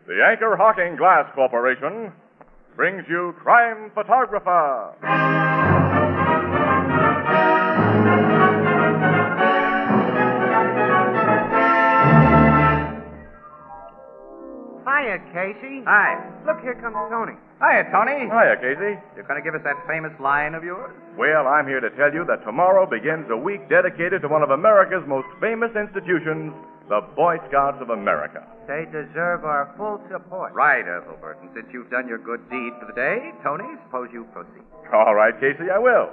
The Anchor Hocking Glass Corporation brings you Crime Photographer. Hiya, Casey. Hi. Look, here comes Tony. Hiya, Tony. Hiya, Casey. You're going to give us that famous line of yours? Well, I'm here to tell you that tomorrow begins a week dedicated to one of America's most famous institutions, the Boy Scouts of America. They deserve our full support. Right, Ethelbert. And since you've done your good deed for the day, Tony, suppose you proceed. All right, Casey, I will.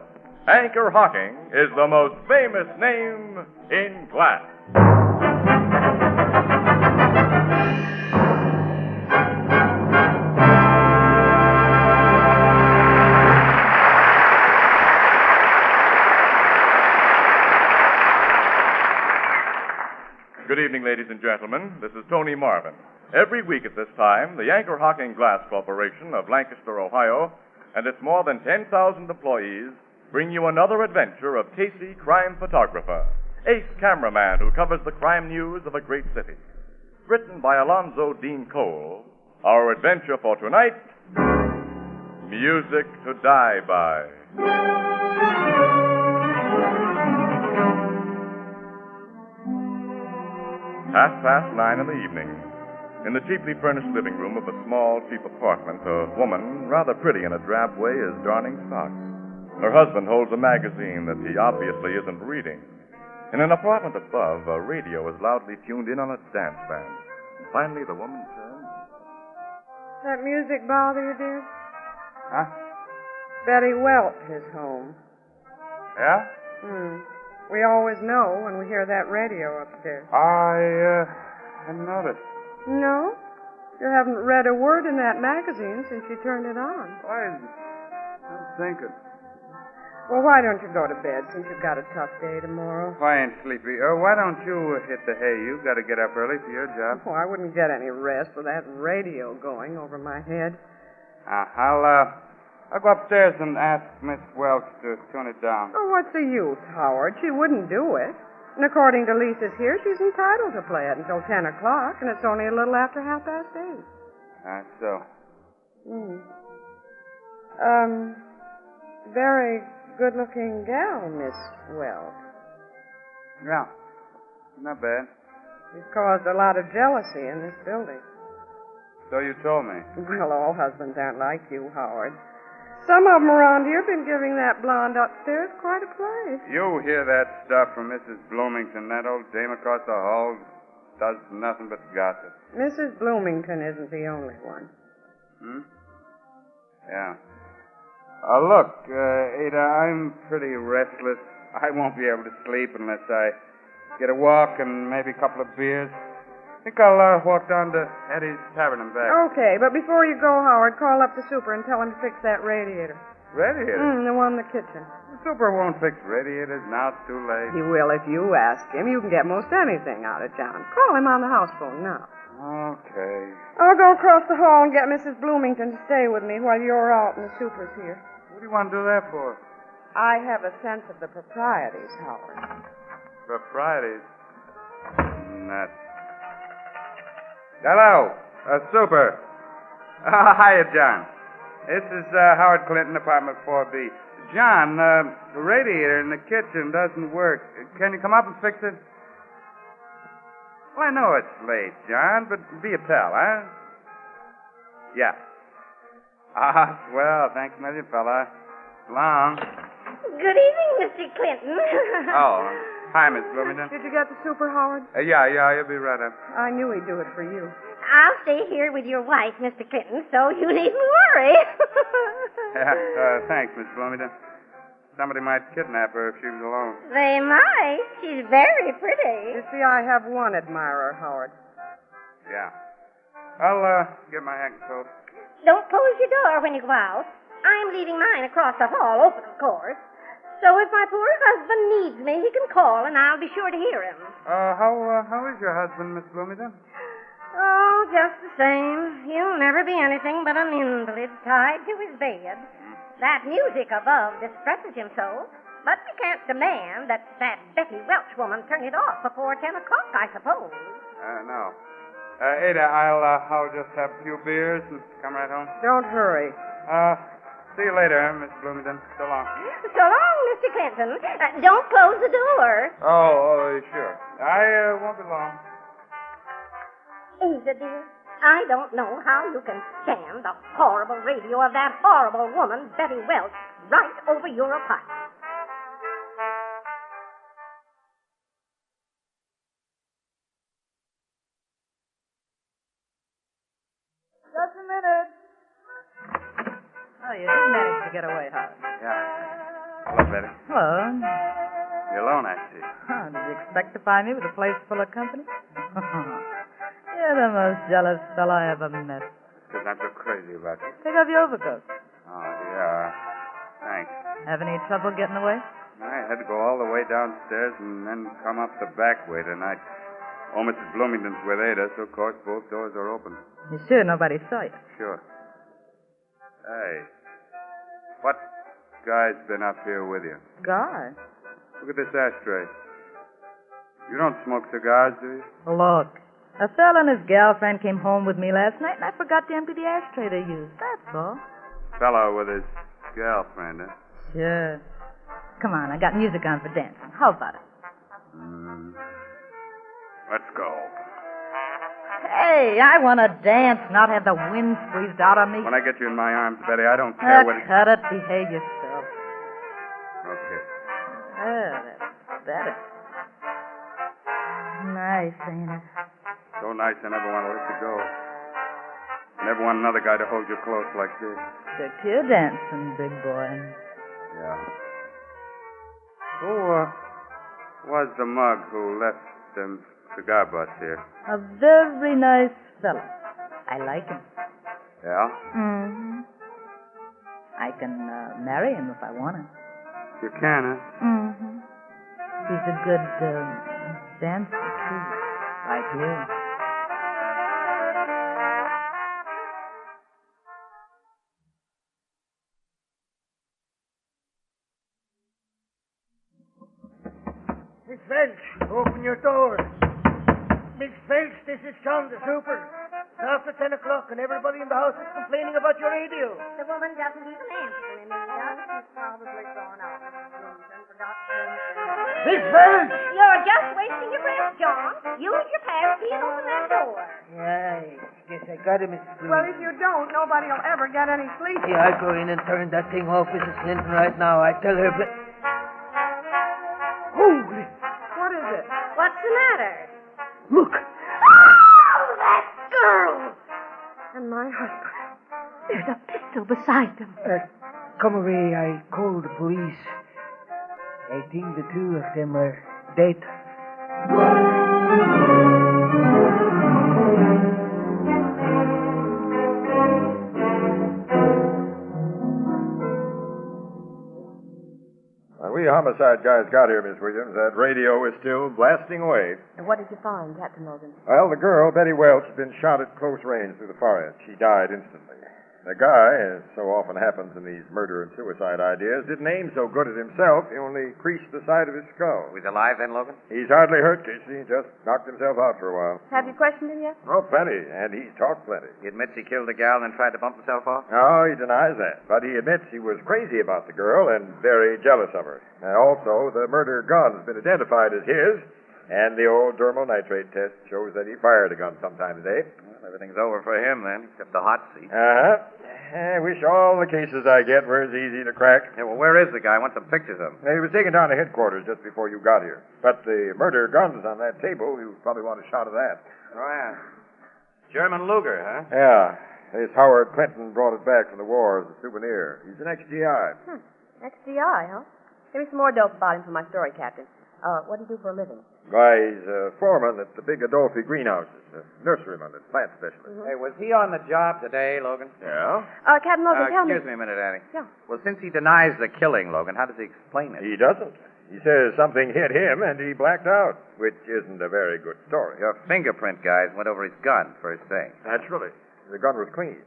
Anchor Hocking is the most famous name in glass. Good evening, ladies and gentlemen. This is Tony Marvin. Every week at this time, the Anchor Hocking Glass Corporation of Lancaster, Ohio, and its more than 10,000 employees bring you another adventure of Casey, crime photographer, ace cameraman who covers the crime news of a great city. Written by Alonzo Dean Cole, our adventure for tonight, Music to Die By. 9:30 in the evening. In the cheaply furnished living room of a small, cheap apartment, a woman, rather pretty in a drab way, is darning socks. Her husband holds a magazine that he obviously isn't reading. In an apartment above, a radio is loudly tuned in on its dance band. And finally, the woman turns. That music bother you, dear? Huh? Betty Welch is home. Yeah? We always know when we hear that radio upstairs. I hadn't noticed. No? You haven't read a word in that magazine since you turned it on. I'm thinking. Well, why don't you go to bed since you've got a tough day tomorrow? I ain't sleepy. Why don't you hit the hay? You've got to get up early for your job. Oh, I wouldn't get any rest with that radio going over my head. I'll go upstairs and ask Miss Welch to tune it down. Oh, what's the use, Howard? She wouldn't do it. And according to Lisa's here, she's entitled to play it until 10 o'clock, and it's only a little after 8:30. That's so. Very good-looking gal, Miss Welch. Yeah. Not bad. She's caused a lot of jealousy in this building. So you told me. Well, all husbands aren't like you, Howard. Some of them around here have been giving that blonde upstairs quite a play. You hear that stuff from Mrs. Bloomington. That old dame across the hall does nothing but gossip. Mrs. Bloomington isn't the only one. Yeah. Look, Ada, I'm pretty restless. I won't be able to sleep unless I get a walk and maybe a couple of beers. I think I'll walk down to Eddie's Tavern and back. Okay, but before you go, Howard, call up the super and tell him to fix that radiator. Radiator? The one in the kitchen. The super won't fix radiators. Now it's too late. He will if you ask him. You can get most anything out of John. Call him on the house phone now. Okay. I'll go across the hall and get Mrs. Bloomington to stay with me while you're out and the super's here. What do you want to do that for? I have a sense of the proprieties, Howard. Proprieties? Nuts. Hello, super. Hiya, John. This is Howard Clinton, apartment 4B. John, the radiator in the kitchen doesn't work. Can you come up and fix it? Well, I know it's late, John, but be a pal, huh? Yeah. Well, thanks a million, fella. Long. Good evening, Mr. Clinton. Hi, Miss Bloomington. Did you get the super, Howard? Yeah, you'll be right up. I knew he'd do it for you. I'll stay here with your wife, Mr. Clinton, so you needn't worry. Thanks, Miss Bloomington. Somebody might kidnap her if she was alone. They might. She's very pretty. You see, I have one admirer, Howard. Yeah. I'll get my hat and coat. Don't close your door when you go out. I'm leaving mine across the hall open, of course. So if my poor husband needs me, he can call, and I'll be sure to hear him. How is your husband, Miss Bloomington? Oh, just the same. He'll never be anything but an invalid tied to his bed. That music above distresses him so, but we can't demand that Betty Welch woman turn it off before 10 o'clock, I suppose. No. Ada, I'll just have a few beers and come right home. Don't hurry. See you later, Miss Bloomington. So long. So long, Mr. Clinton. Don't close the door. Oh, sure. I won't be long. Ada, dear, I don't know how you can stand the horrible radio of that horrible woman, Betty Welch, right over your apartment. Just a minute. Oh, you did manage to get away, Howard. Yeah. Hello, Betty. Hello. You're alone, I see. Huh, did you expect to find me with a place full of company? You're the most jealous fellow I ever met. Because I'm so crazy about you. Take off your overcoat. Oh, yeah. Thanks. Have any trouble getting away? I had to go all the way downstairs and then come up the back way tonight. Oh, Mrs. Bloomington's with Ada, so of course both doors are open. You sure nobody saw you? Sure. Hey, what guy's been up here with you? Guy? Look at this ashtray. You don't smoke cigars, do you? Look, a fella and his girlfriend came home with me last night, and I forgot to empty the ashtray they used. That's all. Fellow with his girlfriend, huh? Sure. Come on, I got music on for dancing. How about it? Let's go. Hey, I want to dance, not have the wind squeezed out of me. When I get you in my arms, Betty, I don't care what... Cut it. Behave yourself. Okay. That's better. Nice, ain't it? So nice I never want to let you go. I never want another guy to hold you close like this. Stick to your dancing, big boy. Yeah. Who was the mug who left them cigar butts here? A very nice fellow. I like him. Yeah? Mm-hmm. I can marry him if I want to. You can, huh? Mm-hmm. He's a good dancer, too. Like you. Miss Welch, open your door. Miss Welch, this is John the Super. It's after 10 o'clock and everybody in the house is complaining about your radio. The woman doesn't even answer him, Ada. She's probably gone out. Miss Welch! You're just wasting your breath, John. Use your pass key and open that door. Yeah, I guess I got him, Mrs. Well, if you don't, nobody will ever get any sleep. Yeah, I'll go in and turn that thing off, Mrs. Clinton, right now. I tell her... Holy! What is it? What's the matter? Look! Oh, that girl! And my husband. There's a pistol beside them. Come away. I called the police. I think the two of them are dead. When we homicide guys got here, Miss Williams, that radio was still blasting away. And what did you find, Captain Logan? Well, the girl, Betty Welch, had been shot at close range through the forehead. She died instantly. The guy, as so often happens in these murder and suicide ideas, didn't aim so good at himself. He only creased the side of his skull. He's alive then, Logan? He's hardly hurt, Casey. Just knocked himself out for a while. Have you questioned him yet? Oh, plenty. And he's talked plenty. He admits he killed the gal and then tried to bump himself off? No, he denies that. But he admits he was crazy about the girl and very jealous of her. And also, the murder gun's been identified as his, and the old dermal nitrate test shows that he fired a gun sometime today. Well, everything's over for him then, except the hot seat. Uh-huh. I wish all the cases I get were as easy to crack. Yeah, well, where is the guy? I want some pictures of him. He was taken down to headquarters just before you got here. But the murder gun's on that table. You probably want a shot of that. Oh, yeah. German Luger, huh? Yeah. This Howard Clinton brought it back from the war as a souvenir. He's an ex-GI. XGI, huh? Give me some more dope about him for my story, Captain. What do you do for a living? Why, he's a foreman at the big Adolphi greenhouses, a nurseryman and plant specialist. Hey, was he on the job today, Logan? Yeah? Captain Logan, tell me. Excuse me a minute, Annie. Yeah. Well, since he denies the killing, Logan, how does he explain it? He doesn't. He says something hit him and he blacked out, which isn't a very good story. Your fingerprint guys went over his gun, first thing. Naturally. The gun was clean.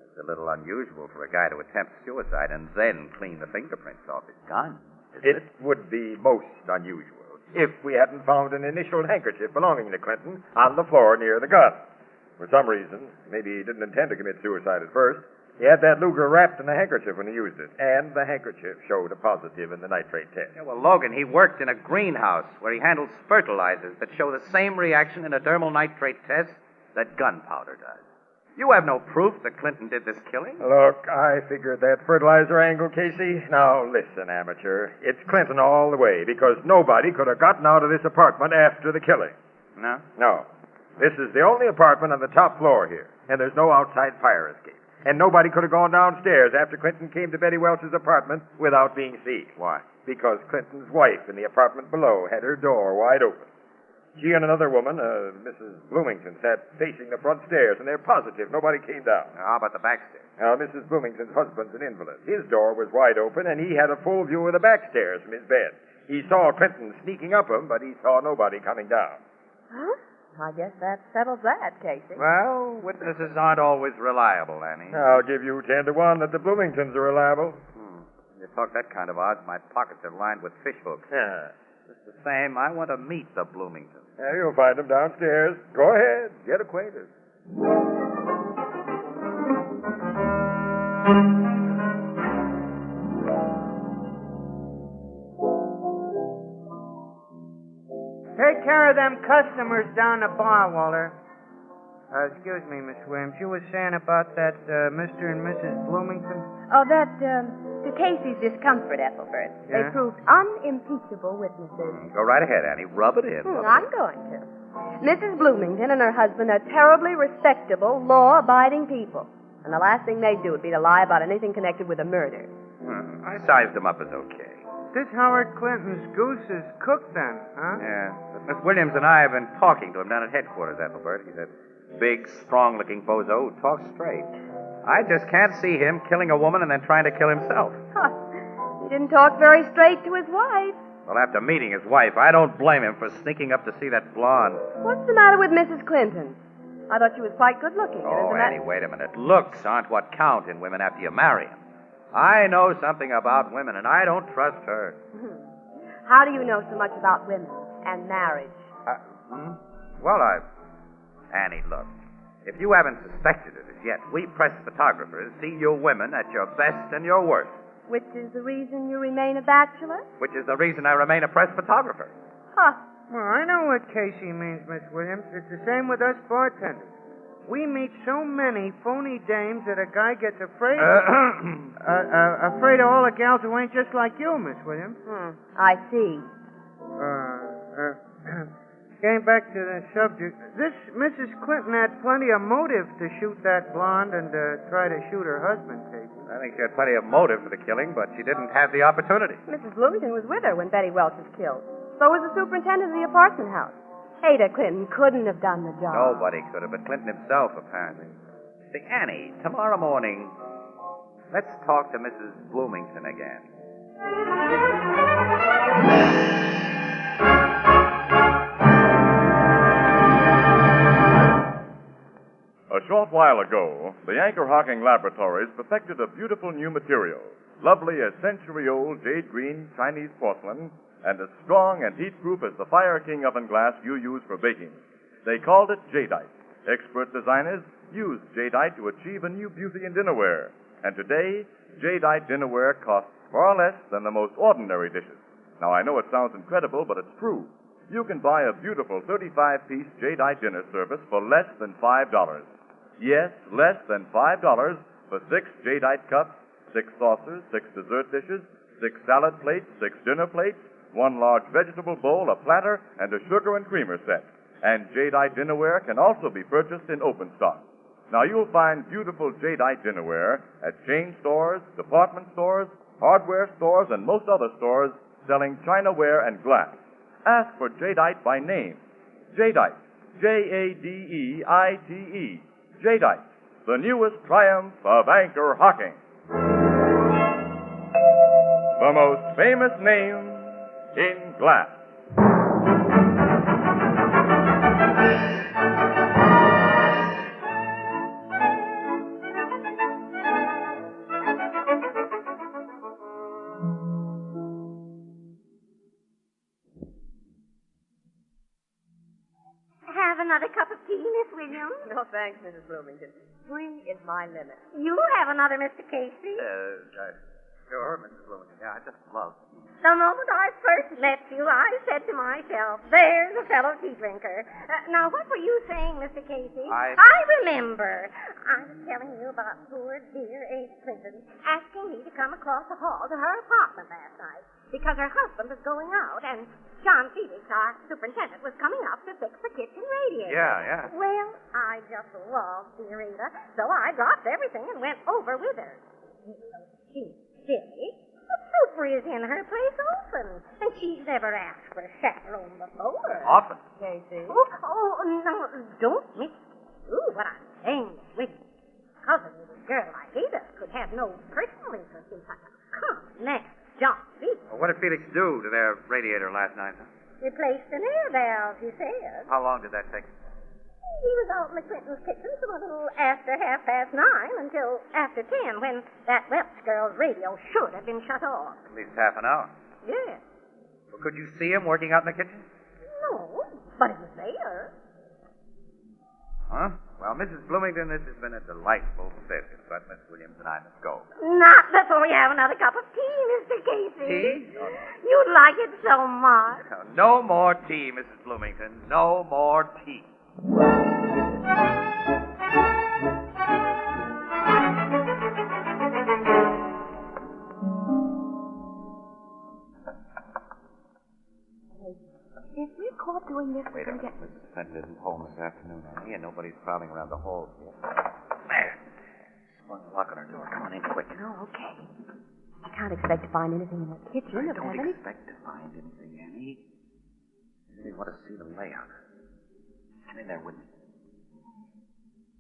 It's a little unusual for a guy to attempt suicide and then clean the fingerprints off his gun, isn't It would be most unusual if we hadn't found an initial handkerchief belonging to Clinton on the floor near the gun. For some reason, maybe he didn't intend to commit suicide at first, he had that Luger wrapped in a handkerchief when he used it, and the handkerchief showed a positive in the nitrate test. Yeah, well, Logan, he worked in a greenhouse where he handles fertilizers that show the same reaction in a dermal nitrate test that gunpowder does. You have no proof that Clinton did this killing. Look, I figured that fertilizer angle, Casey. Now, listen, amateur. It's Clinton all the way, because nobody could have gotten out of this apartment after the killing. No? No. This is the only apartment on the top floor here, and there's no outside fire escape. And nobody could have gone downstairs after Clinton came to Betty Welch's apartment without being seen. Why? Because Clinton's wife in the apartment below had her door wide open. She and another woman, Mrs. Bloomington, sat facing the front stairs, and they're positive nobody came down. How about the back stairs? Now, Mrs. Bloomington's husband's an invalid. His door was wide open, and he had a full view of the back stairs from his bed. He saw Clinton sneaking up them, but he saw nobody coming down. Huh? I guess that settles that, Casey. Well, witnesses aren't always reliable, Annie. I'll give you 10 to 1 that the Bloomingtons are reliable. When you talk that kind of odds, my pockets are lined with fish hooks. Yeah. Just the same, I want to meet the Bloomingtons. Yeah, you'll find them downstairs. Go ahead. Get acquainted. Take care of them customers down the bar, Walter. Excuse me, Miss Williams. You were saying about that Mr. and Mrs. Bloomington? Oh, to Casey's discomfort, Ethelbert. They Yeah? proved unimpeachable witnesses. Go right ahead, Annie. Rub it in. I'm going to. Mrs. Bloomington and her husband are terribly respectable, law-abiding people. And the last thing they'd do would be to lie about anything connected with a murder. I sized them up as okay. This Howard Clinton's goose is cooked then, huh? Yeah. But Miss Williams and I have been talking to him down at headquarters, Ethelbert. He's a big, strong-looking bozo who talks straight. I just can't see him killing a woman and then trying to kill himself. Huh. He didn't talk very straight to his wife. Well, after meeting his wife, I don't blame him for sneaking up to see that blonde. What's the matter with Mrs. Clinton? I thought she was quite good-looking. Oh, Annie, wait a minute. Looks aren't what count in women after you marry them. I know something about women, and I don't trust her. How do you know so much about women and marriage? Well, Annie, look. If you haven't suspected it as yet, we press photographers see you women at your best and your worst. Which is the reason you remain a bachelor? Which is the reason I remain a press photographer. Huh. Well, I know what Casey means, Miss Williams. It's the same with us bartenders. We meet so many phony dames that a guy gets afraid afraid of all the gals who ain't just like you, Miss Williams. I see. Getting back to the subject, this Mrs. Clinton had plenty of motive to shoot that blonde and try to shoot her husband, Casey. I think she had plenty of motive for the killing, but she didn't have the opportunity. Mrs. Bloomington was with her when Betty Welch was killed. So was the superintendent of the apartment house. Ada Clinton couldn't have done the job. Nobody could have, but Clinton himself, apparently. Say, Annie, tomorrow morning, let's talk to Mrs. Bloomington again. A short while ago, the Anchor Hocking Laboratories perfected a beautiful new material, lovely as century-old jade green Chinese porcelain, and as strong and heat-proof as the Fire King oven glass you use for baking. They called it jadeite. Expert designers used jadeite to achieve a new beauty in dinnerware. And today, jadeite dinnerware costs far less than the most ordinary dishes. Now, I know it sounds incredible, but it's true. You can buy a beautiful 35-piece jadeite dinner service for less than $5. Yes, less than $5 for 6 jadeite cups, 6 saucers, 6 dessert dishes, 6 salad plates, 6 dinner plates, 1 large vegetable bowl, a platter, and a sugar and creamer set. And jadeite dinnerware can also be purchased in open stock. Now, you'll find beautiful jadeite dinnerware at chain stores, department stores, hardware stores, and most other stores selling chinaware and glass. Ask for jadeite by name. Jadeite. Jadeite. Jadeite, the newest triumph of Anchor Hocking. The most famous name in glass. Have another cup of tea, Miss Williams? No, thanks, Mrs. Bloomington. 3 is my limit. You have another, Mr. Casey. Sure, Mrs. Bloomington. Yeah, I just love tea. The moment I first met you, I said to myself, there's a fellow tea drinker. Now, what were you saying, Mr. Casey? I remember. I was telling you about poor, dear Ada Clinton asking me to come across the hall to her apartment last night because her husband was going out and John Felix, our superintendent, was coming up to fix the kitchen radiator. Yeah. Well, I just love dear Ada, so I dropped everything and went over with her. She's silly. The super is in her place often, and she's never asked for a chaperone before. Often? Casey. Oh, no, don't mix what I'm saying with you. Cousin little girl like Ada could have no personal interest in such a next John Felix. Well, what did Felix do to their radiator last night? Huh? Replaced an air valve, he said. How long did that take? He was out in the Clinton's kitchen from a little after 9:30 until after 10, when that Welch girl's radio should have been shut off. At least half an hour. Yes. Well, could you see him working out in the kitchen? No, but it was there. Huh? Well, Mrs. Bloomington, this has been a delightful visit, but Miss Williams and I must go. Not before you have another cup of tea, Mr. Casey. Tea? You'd like it so much. No more tea, Mrs. Bloomington. No more tea. If we're caught doing this, Wait a minute. Mrs. Fenton isn't home this afternoon, Annie, and nobody's prowling around the halls here. There. Swung the lock on her door. Come on in quick. No, okay. I can't expect to find anything in the kitchen. I don't expect to find anything, Annie. You want to see the layout. Come in there with me.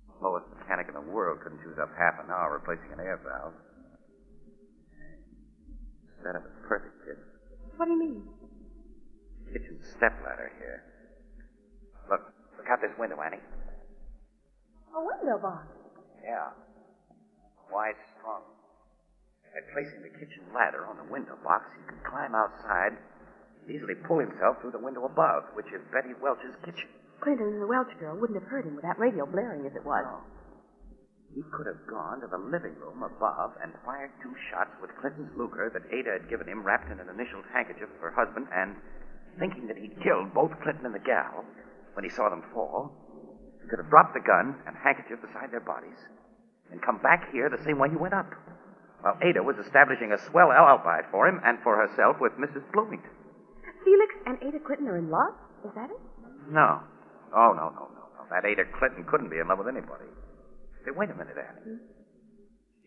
The slowest mechanic in the world couldn't use up half an hour replacing an air valve. Setup is perfect, kid. What do you mean? Kitchen stepladder here. Look out this window, Annie. A window box. Yeah. Wide strong. By placing the kitchen ladder on the window box, he could climb outside and easily pull himself through the window above, which is Betty Welch's kitchen. Clinton and the Welch girl wouldn't have heard him with that radio blaring as it was. No. He could have gone to the living room above and fired 2 shots with Clinton's Luger that Ada had given him wrapped in an initialed handkerchief of her husband, and thinking that he'd killed both Clinton and the gal when he saw them fall, he could have dropped the gun and handkerchief beside their bodies and come back here the same way he went up, while Ada was establishing a swell alibi for him and for herself with Mrs. Bloomington. Felix and Ada Clinton are in love? Is that it? No. Oh, no. That Ada Clinton couldn't be in love with anybody. Say, wait a minute, Annie.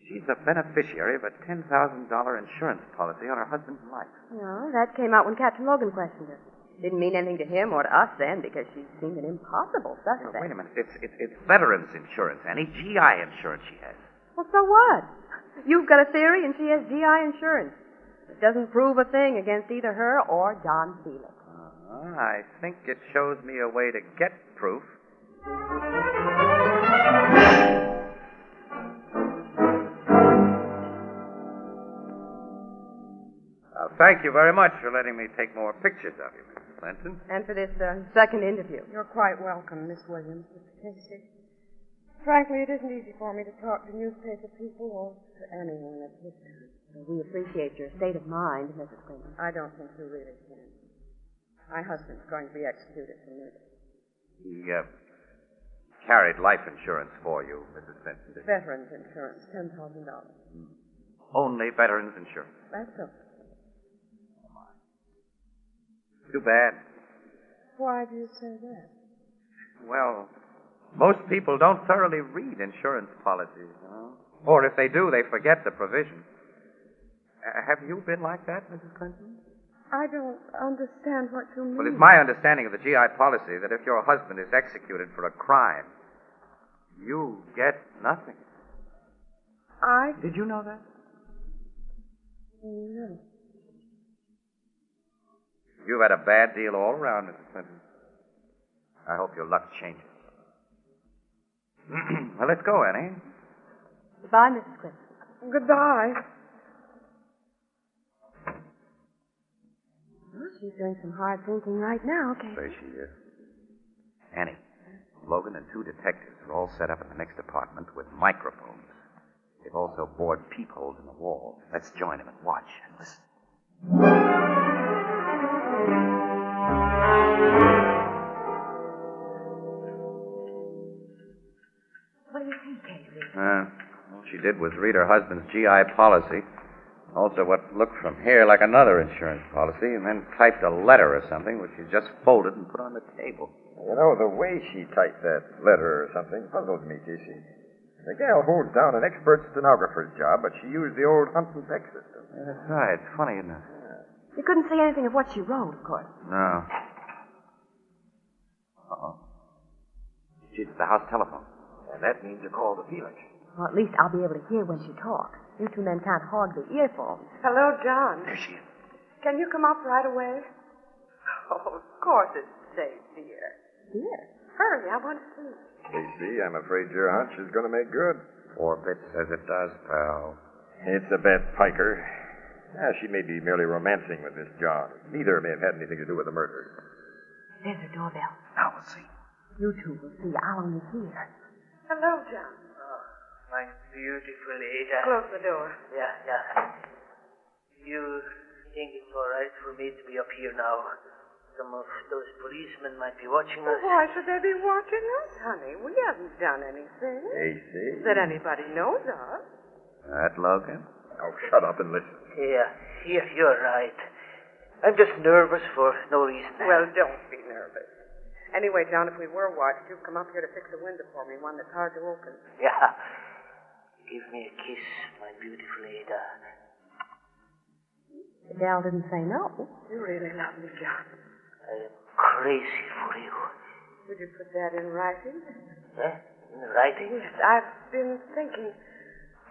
She's the beneficiary of a $10,000 insurance policy on her husband's life. No, that came out when Captain Logan questioned her. Didn't mean anything to him or to us then because she seemed an impossible suspect. Wait a minute. It's veterans insurance, Annie. GI insurance she has. Well, so what? You've got a theory and she has GI insurance. It doesn't prove a thing against either her or John Felix. I think it shows me a way to get proof. Thank you very much for letting me take more pictures of you, Mrs. Clinton. And for this second interview. You're quite welcome, Miss Williams, Mr. Casey. Frankly, it isn't easy for me to talk to newspaper people or to anyone at this time. We appreciate your state of mind, Mrs. Clinton. I don't think you really can. My husband's going to be executed for murder. He carried life insurance for you, Mrs. Clinton. Veterans insurance, $10,000. Only veterans insurance. That's all. Too bad. Why do you say that? Well, most people don't thoroughly read insurance policies, you know. Or if they do, they forget the provisions. Have you been like that, Mrs. Clinton? I don't understand what you mean. Well, it's my understanding of the GI policy that if your husband is executed for a crime, you get nothing. Did you know that? No. You've had a bad deal all around, Mrs. Clinton. I hope your luck changes. Well, let's go, Annie. Goodbye, Mrs. Clinton. Goodbye. Well, she's doing some hard thinking right now, Casey. There she is. Annie, Logan and 2 detectives are all set up in the next apartment with microphones. They've also bored peepholes in the wall. Let's join them and watch and listen. What do you think, Casey? All she did was read her husband's GI policy. Also what looked from here like another insurance policy, and then typed a letter or something, which she just folded and put on the table. You know, the way she typed that letter or something puzzles me, Casey. The gal holds down an expert stenographer's job, but she used the old Hunt and Peck system. Yeah, that's right. It's funny, isn't it? You couldn't see anything of what she wrote, of course. No. Uh-oh. She's at the house telephone. And that means a call to Felix. Well, at least I'll be able to hear when she talks. You 2 men can't hog the earphones. Hello, John. There she is. Can you come up right away? Oh, of course it's safe, dear. Dear? Hurry, I want to see. Casey, I'm afraid your hunch is going to make good. 4 bits as it does, pal. It's a Beth Piker. She may be merely romancing with this John. Neither may have had anything to do with the murder. There's her doorbell. Now we'll see. You 2 will see. I'll only hear. Hello, John. My beautiful Ada. Close the door. Yeah. You think it's all right for me to be up here now? Some of those policemen might be watching us. Why should they be watching us, honey? We haven't done anything Casey? that anybody knows of. That Logan? Oh, shut up and listen. Yeah, you're right. I'm just nervous for no reason. Well, don't be nervous. Anyway, John, if we were watched, you'd come up here to fix a window for me, one that's hard to open. Yeah. Give me a kiss, my beautiful Ada. The gal didn't say no. You really love me, John. I am crazy for you. Would you put that in writing? Eh? In writing? Yes, I've been thinking.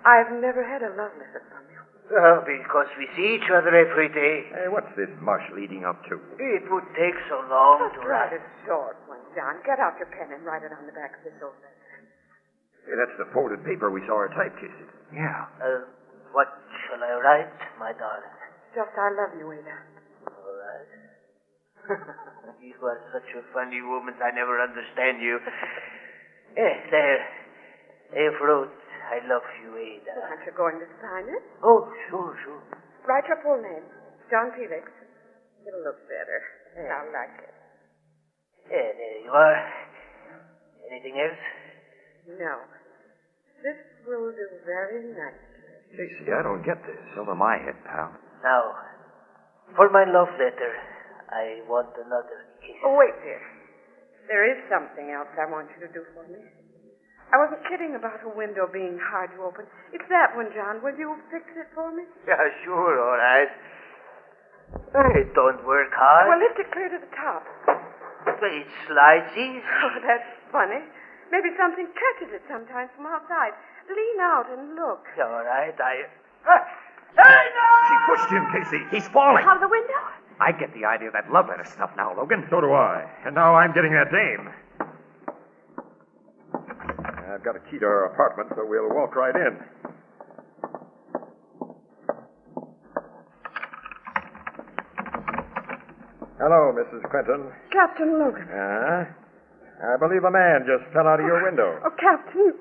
I've never had a love letter from you. Oh, because we see each other every day. Hey, what's this mush leading up to? It would take so long Just to write a short one, John. Get out your pen and write it on the back of this old letter. Hey, that's the folded paper we saw her type, Casey. Yeah. What shall I write, my darling? Just, I love you, Ada. All right. You are such a funny woman. I never understand you. There. I've wrote, I love you, Ada. Aren't you going to sign it? Oh, sure. Write your full name. John Felix. It'll look better. Yeah. I'll like it. Yeah, there you are. Anything else? No. This will do very nicely. Casey, I don't get this. It's over my head, pal. Now, for my love letter, I want another kiss. Oh, wait, dear. There is something else I want you to do for me. I wasn't kidding about a window being hard to open. It's that one, John. Will you fix it for me? Yeah, sure, all right. It don't work hard. Well, lift it clear to the top. It slides easy. Oh, that's funny. Maybe something catches it sometimes from outside. Lean out and look. All right, Hey, no! She pushed him, Casey. He's falling. Out of the window? I get the idea of that love letter stuff now, Logan. So do I. And now I'm getting that dame. I've got a key to her apartment, so we'll walk right in. Hello, Mrs. Quentin. Captain Logan. I believe a man just fell out of your window. Oh, Captain,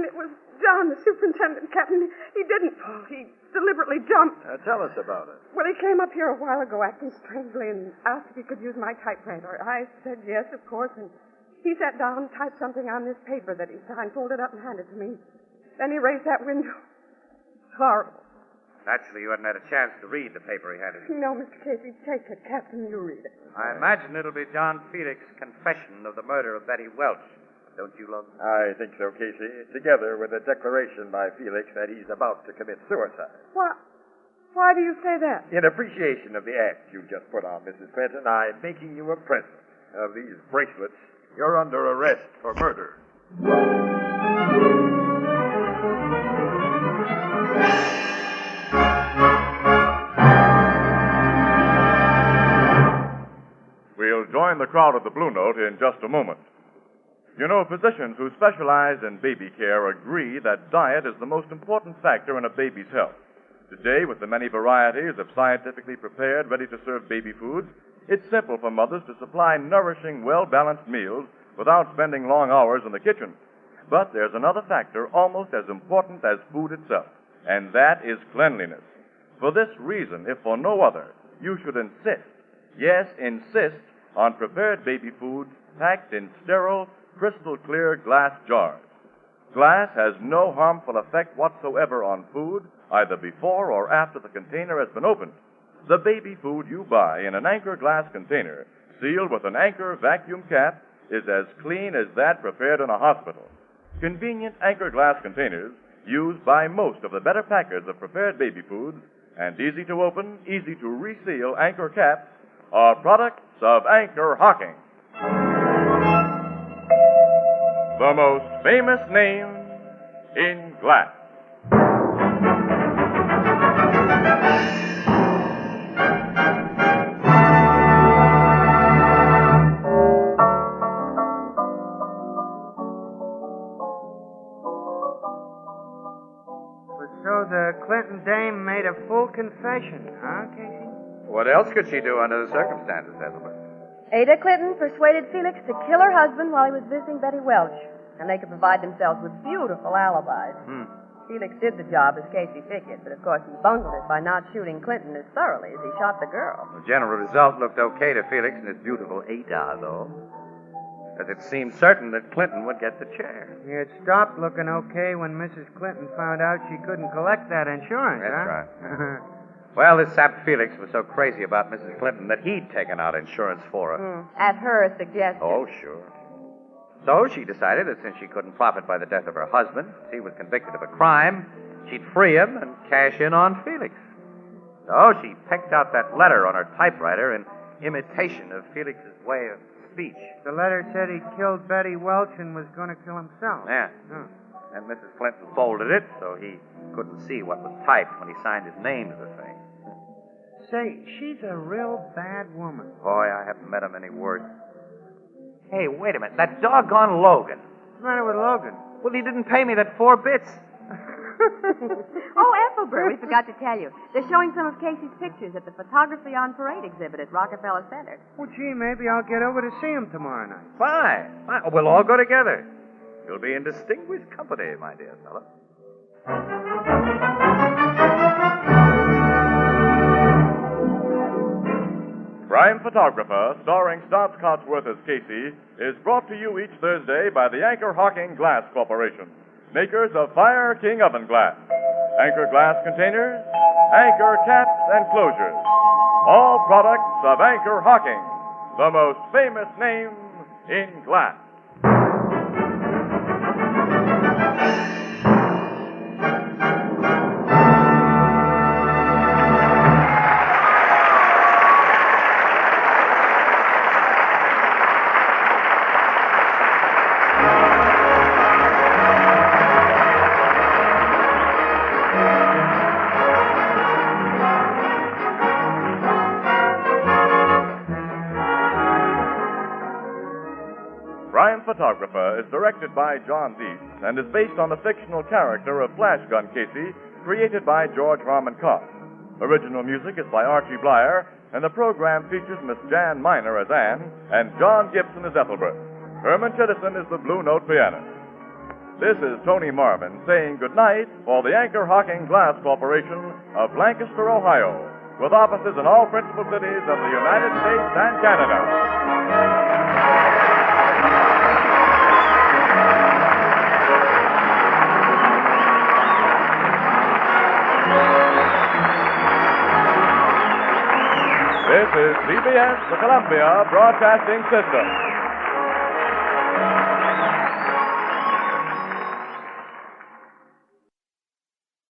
it was John, the superintendent. Captain, he didn't fall. He deliberately jumped. Tell us about it. Well, he came up here a while ago acting strangely and asked if he could use my typewriter. I said yes, of course, and he sat down and typed something on this paper that he signed, folded up and handed to me. Then he raised that window. It's horrible. Naturally, you hadn't had a chance to read the paper he handed you. No, Mr. Casey, take it. Captain, you read it. I imagine it'll be John Felix's confession of the murder of Betty Welch. Don't you, Logan? I think so, Casey. Together with a declaration by Felix that he's about to commit suicide. Why do you say that? In appreciation of the act you just put on, Mrs. Quentin, I'm making you a present of these bracelets. You're under arrest for murder. We'll join the crowd at the Blue Note in just a moment. You know, physicians who specialize in baby care agree that diet is the most important factor in a baby's health. Today, with the many varieties of scientifically prepared, ready-to-serve baby foods, it's simple for mothers to supply nourishing, well-balanced meals without spending long hours in the kitchen. But there's another factor almost as important as food itself, and that is cleanliness. For this reason, if for no other, you should insist, yes, insist, on prepared baby food packed in sterile, crystal-clear glass jars. Glass has no harmful effect whatsoever on food, either before or after the container has been opened. The baby food you buy in an Anchor glass container, sealed with an Anchor vacuum cap, is as clean as that prepared in a hospital. Convenient Anchor glass containers, used by most of the better packers of prepared baby foods, and easy to open, easy to reseal Anchor caps, are products of Anchor Hocking. The most famous name in glass. So the Clinton dame made a full confession, huh, Casey? What else could she do under the circumstances, Ethelbert? Ada Clinton persuaded Felix to kill her husband while he was visiting Betty Welch, and they could provide themselves with beautiful alibis. Felix did the job as Casey figured, but of course he bungled it by not shooting Clinton as thoroughly as he shot the girl. The general result looked okay to Felix and his beautiful Ada, though, because it seemed certain that Clinton would get the chair. It stopped looking okay when Mrs. Clinton found out she couldn't collect that insurance, That's huh? right. Well, this sap Felix was so crazy about Mrs. Clinton that he'd taken out insurance for her. At her suggestion. Oh, sure. So she decided that since she couldn't profit by the death of her husband, he was convicted of a crime, she'd free him and cash in on Felix. So she picked out that letter on her typewriter in imitation of Felix's way of speech. The letter said he killed Betty Welch and was going to kill himself. Yeah. And Mrs. Clinton folded it so he couldn't see what was typed when he signed his name to the thing. Say, she's a real bad woman. Boy, I haven't met him any worse. Hey, wait a minute. That doggone Logan. What's the matter with Logan? Well, he didn't pay me that 4 bits. Oh, Ethelbert, we forgot to tell you. They're showing some of Casey's pictures at the Photography on Parade exhibit at Rockefeller Center. Well, gee, maybe I'll get over to see him tomorrow night. Fine. Oh, we'll all go together. You'll be in distinguished company, my dear fellow. Crime Photographer, starring Stotts Cotsworth as Casey, is brought to you each Thursday by the Anchor Hocking Glass Corporation, makers of Fire King Oven Glass, Anchor Glass Containers, Anchor Caps and Closures. All products of Anchor Hocking, the most famous name in glass. Crime Photographer is directed by John Deese and is based on the fictional character of Flash Gun Casey, created by George Harmon Cox. Original music is by Archie Blyer, and the program features Miss Jan Miner as Anne and John Gibson as Ethelbert. Herman Chittison is the Blue Note pianist. This is Tony Marvin saying goodnight for the Anchor Hocking Glass Corporation of Lancaster, Ohio, with offices in all principal cities of the United States and Canada. This is CBS, the Columbia Broadcasting System.